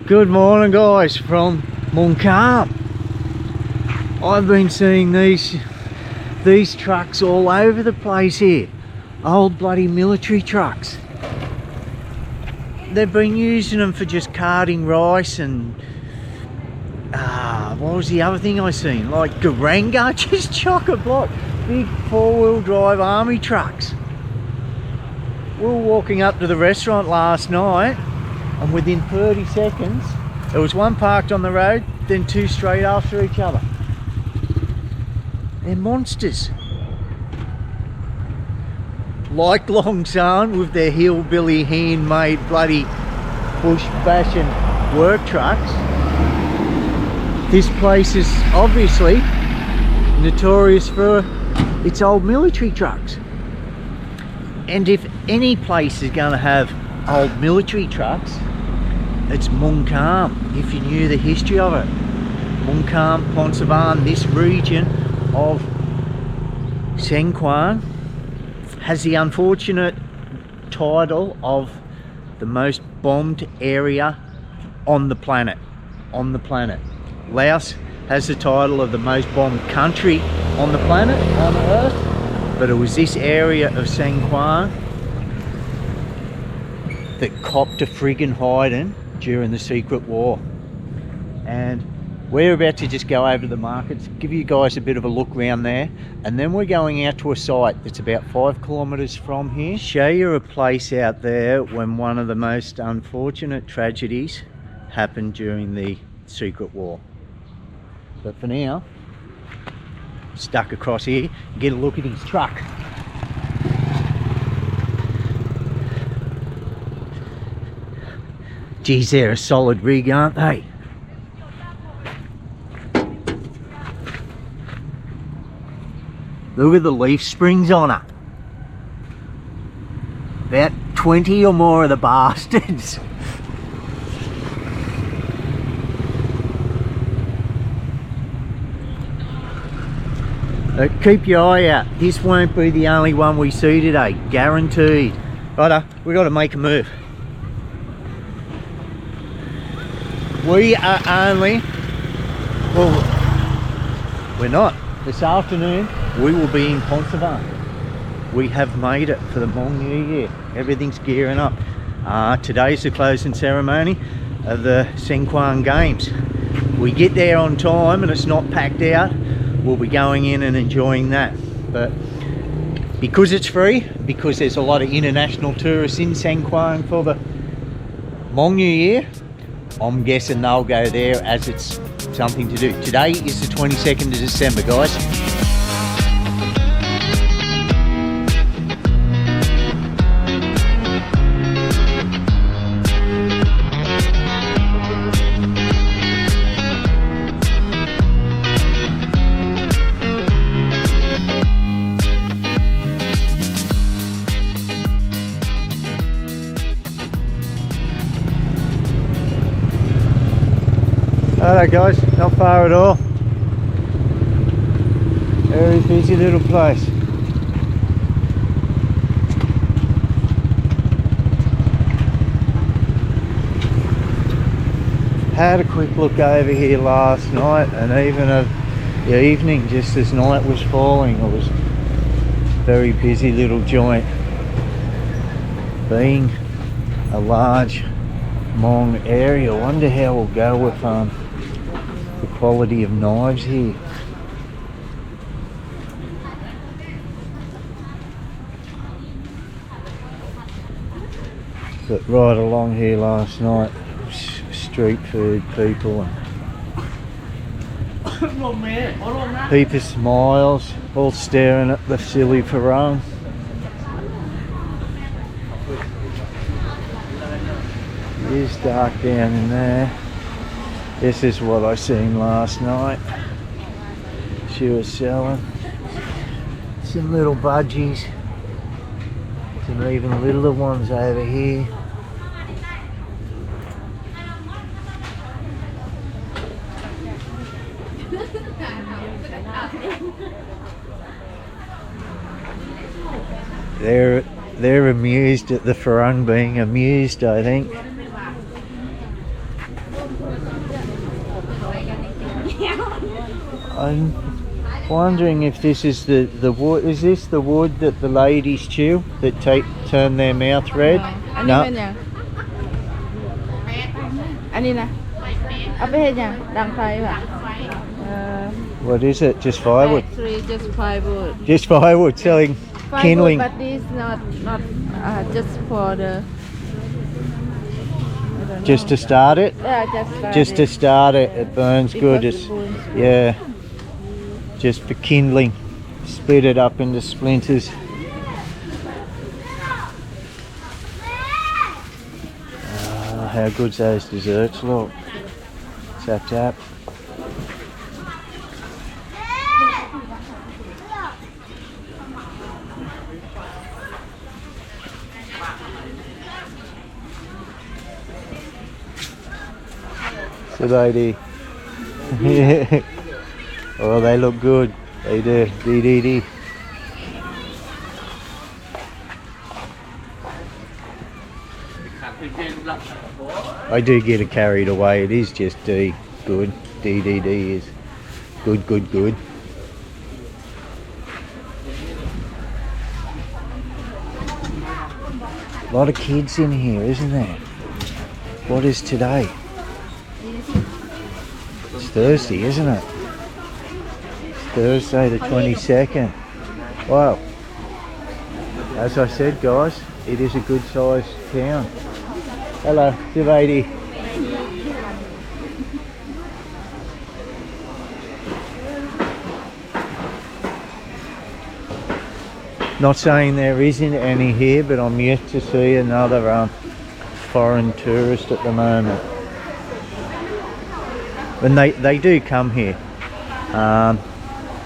Good morning guys from Muang Kham. I've been seeing these trucks all over the place here. Old bloody military trucks. They've been using them for just carting rice and what was the other thing I seen? Like Garanga, just chock-a-block. Big four-wheel drive army trucks. We were walking up to the restaurant last night and within 30 seconds there was one parked on the road, then two straight after each other. They're monsters. Like Long Son with their hillbilly handmade bloody bush bashing work trucks. This place is obviously notorious for its old military trucks. And if any place is going to have old military trucks, it's Muang Kham, if you knew the history of it. Muang Kham, Ponsavan, this region of Xiangkhouang has the unfortunate title of the most bombed area on the planet. Laos has the title of the most bombed country on the planet, on Earth, but it was this area of Xiangkhouang that copped a friggin' hiding during the Secret War. And we're about to just go over to the markets, give you guys a bit of a look around there, and then we're going out to a site that's about 5 kilometers from here. Show you a place out there when one of the most unfortunate tragedies happened during the Secret War. But for now, stuck across here, get a look at his truck. Geez, they're a solid rig, aren't they? Look at the leaf springs on it. About 20 or more of the bastards. Keep your eye out. This won't be the only one we see today, guaranteed. Righto, we got to make a move. We are only, well, we're not. This afternoon we will be in Ponsavan. We have made it for the Hmong New Year. Everything's gearing up. Today's the closing ceremony of the Xiangkhouang Games. We get there on time and it's not packed out. We'll be going in and enjoying that. But because it's free, because there's a lot of international tourists in Xiangkhouang for the Hmong New Year, I'm guessing they'll go there as it's something to do. Today is the 22nd of December, guys. Alright guys, not far at all. Very busy little place. Had a quick look over here last night and even the evening, just as night was falling. It was a very busy little joint. Being a large Hmong area, I wonder how we'll go with the quality of knives here. But right along here last night, street food people and heap of smiles, all staring at the silly parang. It is dark down in there. This is what I seen last night. She was selling some little budgies, some even littler ones over here. They're amused at the Farang being amused, I think. I'm wondering if this is the wood. Is this the wood that the ladies chew that turn their mouth red? อันนี้เป็นยังอันนี้นะเอาไปเห็นยังดังไฟป่ะ What is it? Just firewood? Actually just firewood Just firewood selling kindling. but this not just for the I don't Just know. to start it? Yeah, Just to start it. It burns good. Because It's, it burns good. yeah. Just for kindling. Split it up into splinters. Oh, how good's those desserts look. Tap tap. So lady. Oh, they look good. They do. D. I do get carried away. It is just D. Good. D is good. A lot of kids in here, isn't there? What is today? It's Thursday, isn't it? It's Thursday the 22nd. Wow. As I said, guys, it is a good sized town. Hello, Devadi. Not saying there isn't any here, but I'm yet to see another foreign tourist at the moment. And they do come here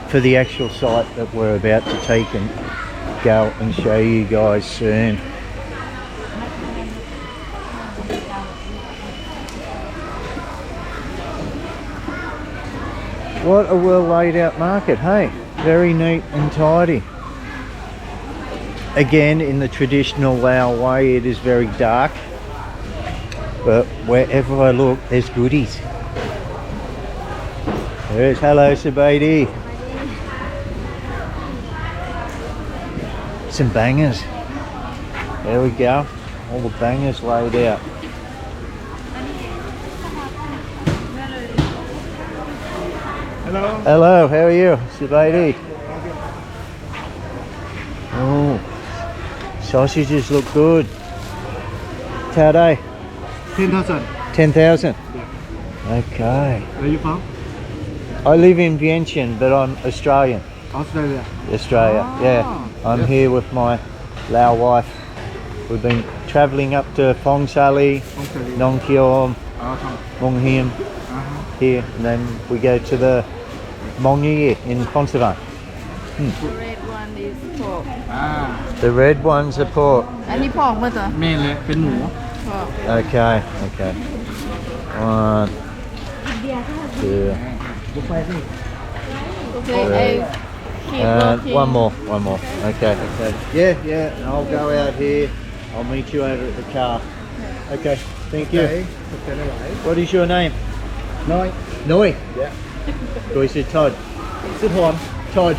for the actual site that we're about to take and go and show you guys soon. What a well laid out market, hey? Very neat and tidy. Again, in the traditional Lao way, it is very dark, but wherever I look, there's goodies. There's hello, Sabaidi. Some bangers. There we go. All the bangers laid out. Hello. Hello, how are you, Sabaidi? Oh, sausages look good. Today? 10,000. 10,000? Okay. Where are you from? I live in Vientiane, but I'm Australian. Australia. Australia, yeah. I'm here with my Lao wife. We've been travelling up to Phong Sali, Nongkham, Muang Kham here, and then we go to the Muang Kham in Ponsavan. The red one is pork The red ones are pork. อันนี้ pork มั้ยจ๊ะ เมนเลยเป็นหมู pork Okay. One, two, okay I keep walking. one more. Okay. Yeah. I'll go out here. I'll meet you over at the car. Okay. Thank you. What is your name? Noi. Yeah. Tôi is Todd. Sit home. Todd.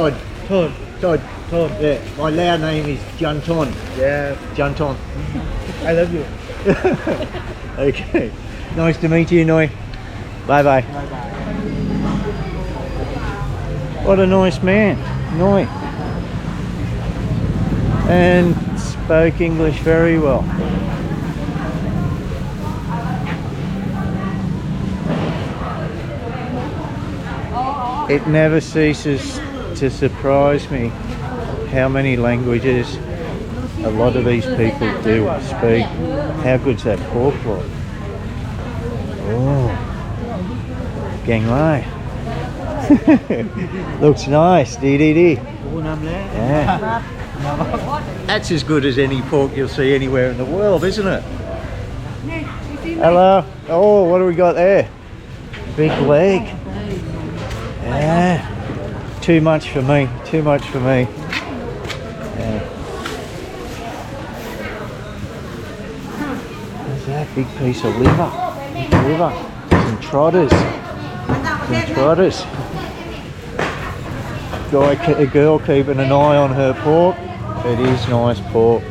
Todd. Yeah. My Lao name is Janton. Yeah. Janton. I love you. Okay. Nice to meet you, Noi. Bye bye. What a nice man, Noi. And spoke English very well. It never ceases to surprise me how many languages a lot of these people do speak. How good's that pork look? Oh, gang lai. Looks nice, DDD. Yeah. That's as good as any pork you'll see anywhere in the world, isn't it? Hello. Oh, what do we got there? Big leg. Yeah. Too much for me. Yeah. What's that? Big piece of liver. Some trotters. Some trotters. A girl keeping an eye on her pork. It is nice pork.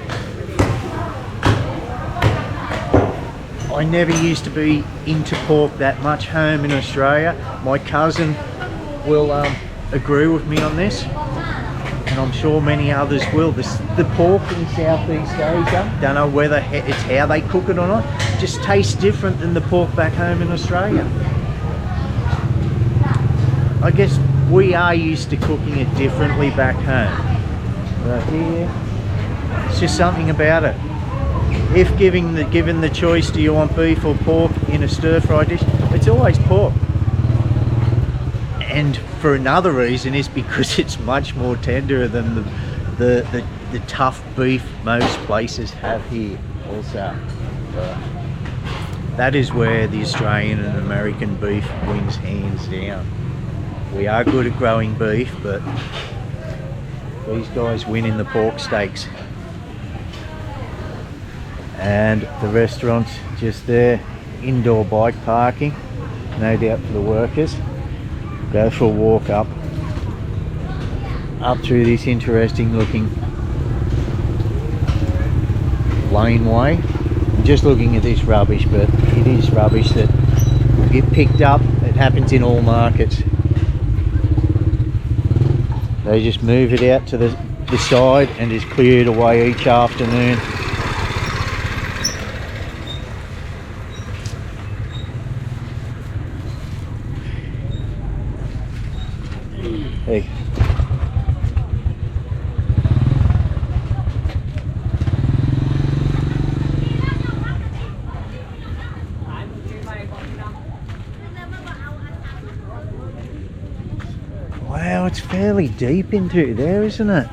I never used to be into pork that much home in Australia. My cousin will agree with me on this, and I'm sure many others will. The pork in Southeast Asia, don't know whether it's how they cook it or not, just tastes different than the pork back home in Australia. I guess we are used to cooking it differently back home. But here, it's just something about it. If given the choice, do you want beef or pork in a stir-fry dish, it's always pork. And for another reason is because it's much more tender than the tough beef most places have here also. That is where the Australian and American beef wins hands down. We are good at growing beef, but these guys win in the pork steaks. And the restaurant's just there, indoor bike parking, no doubt for the workers. Go for a walk up through this interesting looking laneway. I'm just looking at this rubbish, but it is rubbish that will get picked up. It happens in all markets. They just move it out to the side and is cleared away each afternoon. Hey. Wow, it's fairly deep into there, isn't it?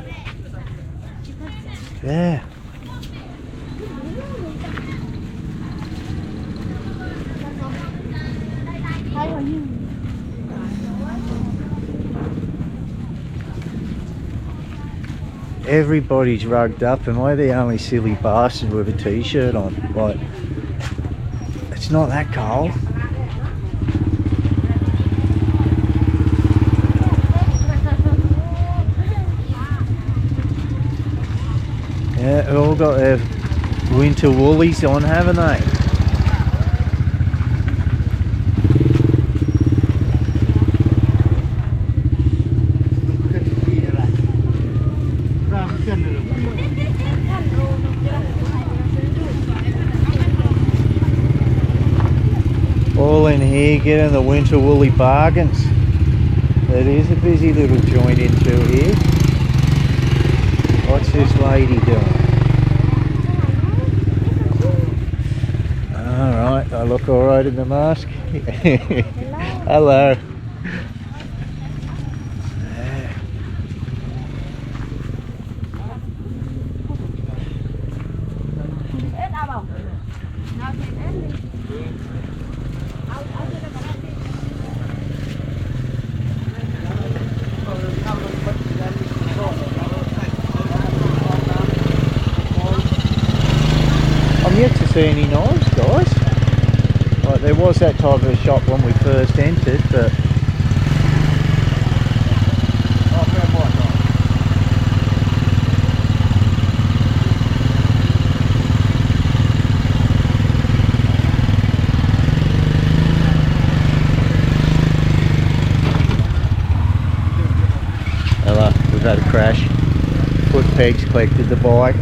Yeah. Everybody's rugged up. Am I the only silly bastard with a t-shirt on? Like, it's not that cold. Yeah, they've all got their winter woolies on, haven't they? All in here getting the winter woolly bargains. It is a busy little joint into here. What's this lady doing? Alright, I look alright in the mask. Hello. I'm yet to see any knives, guys. Like, there was that type of a shop when we first entered, but we've had a crash. Foot pegs collected the bike.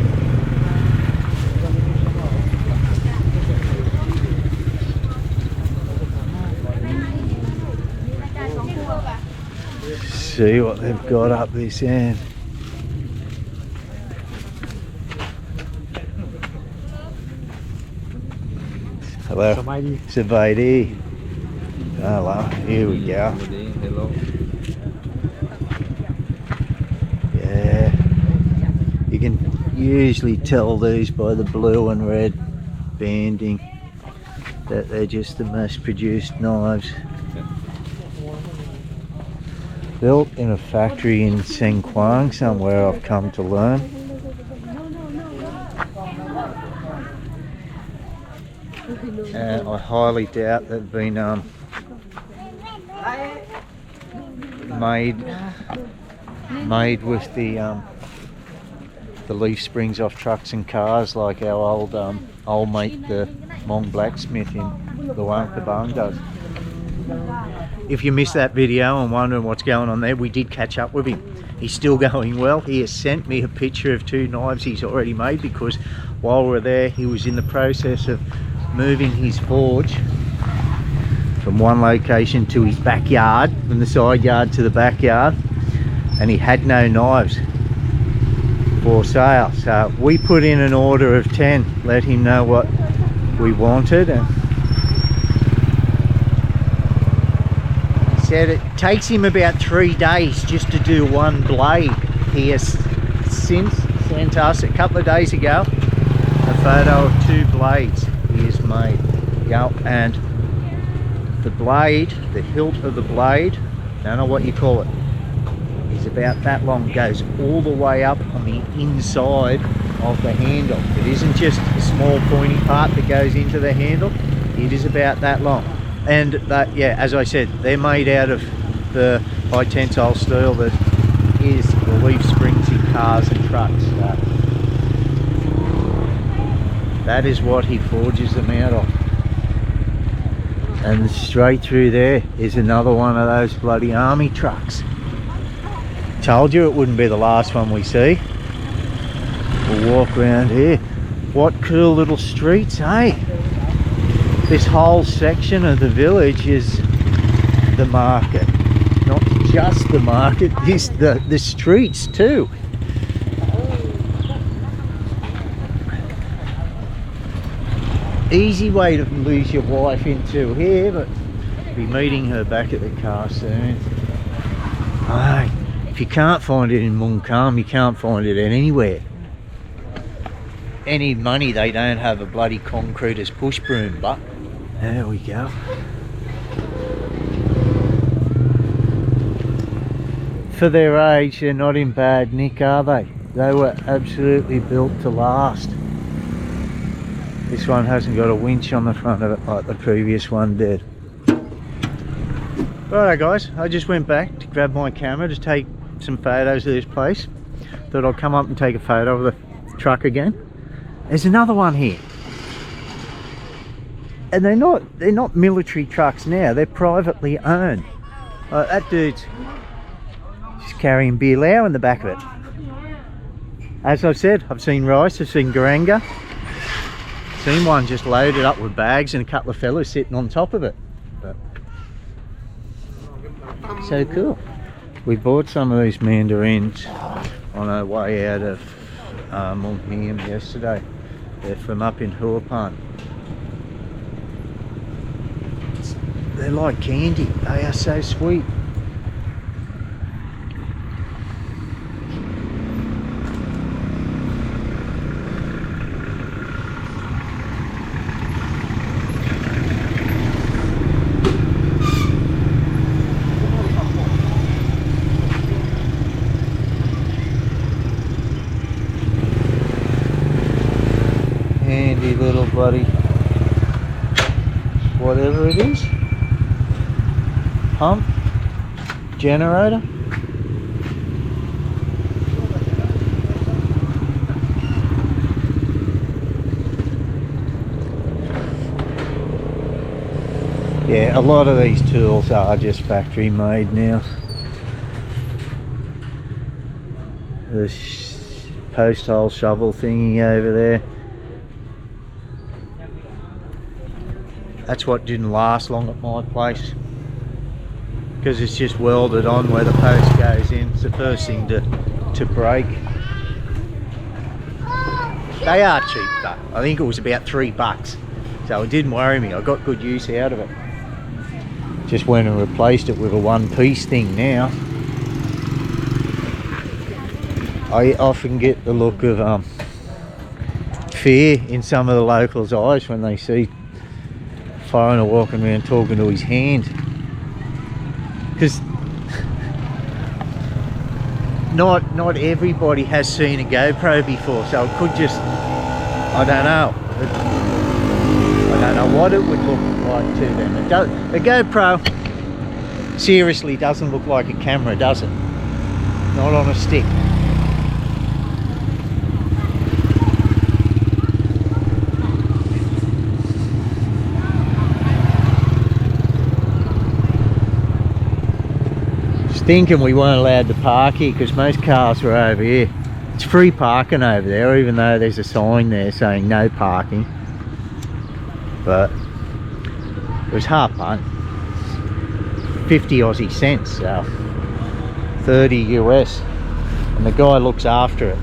See what they've got up this end. Hello. Sabaidi. Hello. Here we go. Yeah. You can usually tell these by the blue and red banding that they're just the mass-produced knives. Built in a factory in Xiangkhouang somewhere, I've come to learn. And I highly doubt they've been made with the leaf springs off trucks and cars, like our old mate, the Hmong blacksmith in Luang Prabang does. If you missed that video and wondering what's going on there, we did catch up with him. He's still going well. He has sent me a picture of 2 knives he's already made, because while we were there, he was in the process of moving his forge from one location to his backyard, from the side yard to the backyard, and he had no knives for sale. So we put in an order of 10, let him know what we wanted, and said it takes him about 3 days just to do one blade. He has since sent us a couple of days ago a photo of 2 blades he has made. Yeah, and the blade, the hilt of the blade, don't know what you call it, is about that long, goes all the way up on the inside of the handle. It isn't just a small pointy part that goes into the handle, it is about that long. And that, yeah, as I said, they're made out of the high tensile steel that is the leaf springs in cars and trucks. So that is what he forges them out of. And straight through there is another one of those bloody army trucks. Told you it wouldn't be the last one we see. We'll walk around here. What cool little streets, hey? This whole section of the village is the market. Not just the market, the streets too. Easy way to lose your wife into here, but be meeting her back at the car soon. Hey, if you can't find it in Muang Kham, you can't find it anywhere. Any money, they don't have a bloody concrete as push broom, but there we go. For their age, they're not in bad nick, are they? They were absolutely built to last. This one hasn't got a winch on the front of it like the previous one did. Righto guys, I just went back to grab my camera to take some photos of this place. Thought I'd come up and take a photo of the truck again. There's another one here. And they're not military trucks now, they're privately owned. That dude's just carrying beer lao in the back of it. As I've said, I've seen rice, I've seen garanga. Seen one just loaded up with bags and a couple of fellas sitting on top of it. But, so cool. We bought some of these mandarins on our way out of Muang Kham yesterday. They're from up in Huapan. They're like candy, they are so sweet. Handy little bloody whatever it is. Pump, generator. Yeah, a lot of these tools are just factory made now. This post hole shovel thingy over there. That's what didn't last long at my place, because it's just welded on where the post goes in. It's the first thing to break. They are cheap though. I think it was about $3, so it didn't worry me. I got good use out of it. Just went and replaced it with a one-piece thing now. I often get the look of fear in some of the locals' eyes when they see a foreigner walking around talking to his hand, because not everybody has seen a GoPro before, so it could just, I don't know what it would look like to them. A GoPro Seriously, doesn't look like a camera, does it? Not on a stick. Just thinking we weren't allowed to park here because most cars were over here. It's free parking over there, even though there's a sign there saying no parking. But it was half fun. 50 Aussie cents, so 30 US, and the guy looks after it.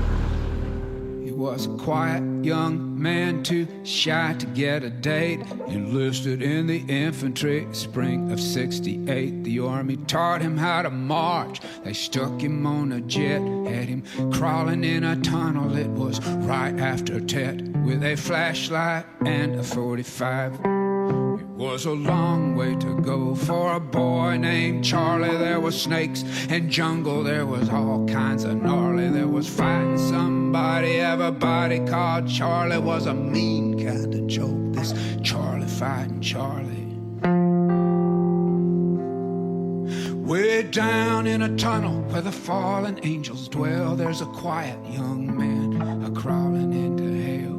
He was a quiet young man, too shy to get a date. Enlisted in the infantry, spring of '68. The army taught him how to march. They stuck him on a jet, had him crawling in a tunnel. It was right after Tet, with a flashlight and a 45. Was a long way to go for a boy named Charlie. There was snakes and jungle, there was all kinds of gnarly. There was fighting somebody, everybody called Charlie. Was a mean kind of joke, this Charlie fighting Charlie. Way down in a tunnel where the fallen angels dwell, there's a quiet young man a-crawling into hell.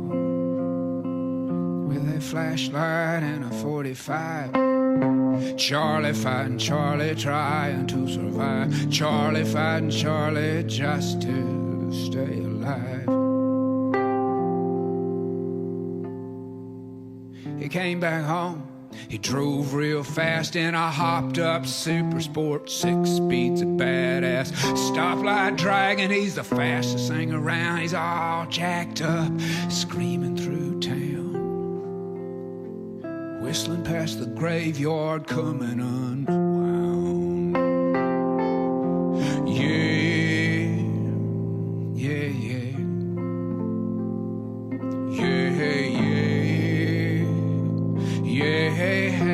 With a flashlight and a 45. Charlie fighting Charlie, trying to survive. Charlie fighting Charlie just to stay alive. He came back home. He drove real fast in a hopped up super sport, 6 speeds of badass. Stoplight dragging, he's the fastest thing around. He's all jacked up, screaming through town. Whistling past the graveyard, coming unwound. Yeah, yeah, yeah. Yeah, yeah, yeah.